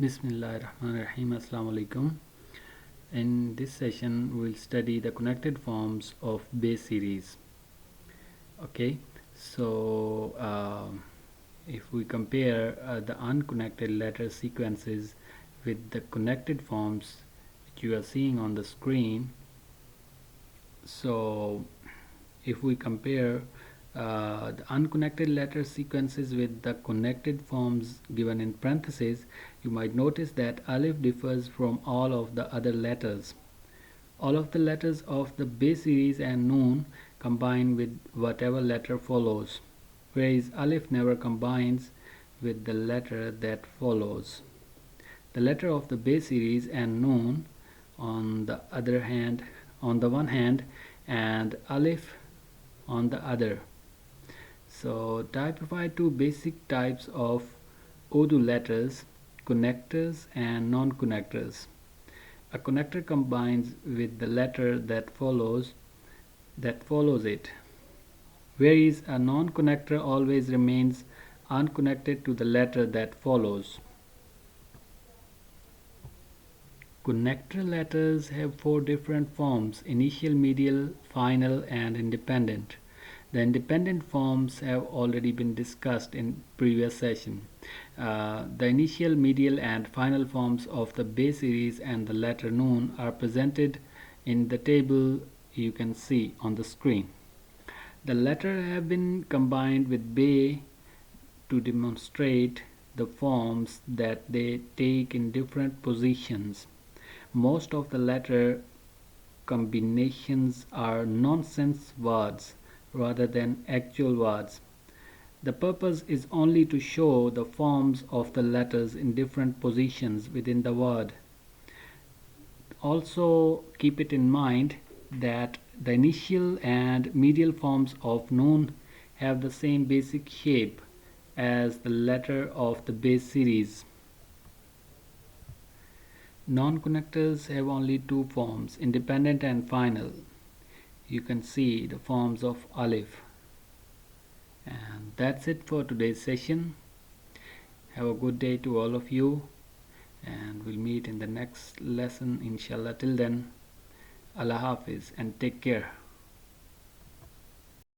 Bismillahirrahmanirrahim. Assalamu alaikum. In this session, we'll study the connected forms of base series. Okay, so if we compare the unconnected letter sequences with the connected forms which you are seeing on the screen, so if we compare the unconnected letter sequences with the connected forms given in parentheses, you might notice that alif differs from all of the other letters. All of the letters of the base series and noon combine with whatever letter follows, whereas alif never combines with the letter that follows. The letter of the base series and noon on the one hand, and alif on the other. So typify two basic types of Urdu letters: connectors and non-connectors. A connector combines with the letter that follows it, whereas a non-connector always remains unconnected to the letter that follows. Connector letters have four different forms: initial, medial, final, and independent. The independent forms have already been discussed in previous session. The initial, medial, and final forms of the base series and the letter noon are presented in the table you can see on the screen. The latter have been combined with bay to demonstrate the forms that they take in different positions. Most of the latter combinations are nonsense words rather than actual words. The purpose is only to show the forms of the letters in different positions within the word. Also keep it in mind that the initial and medial forms of noon have the same basic shape as the letter of the base series. Non-connectors have only two forms, independent and final. You can see the forms of alif. And that's it for today's session. Have a good day to all of you, and we'll meet in the next lesson inshallah. Till then, Allah Hafiz and take care.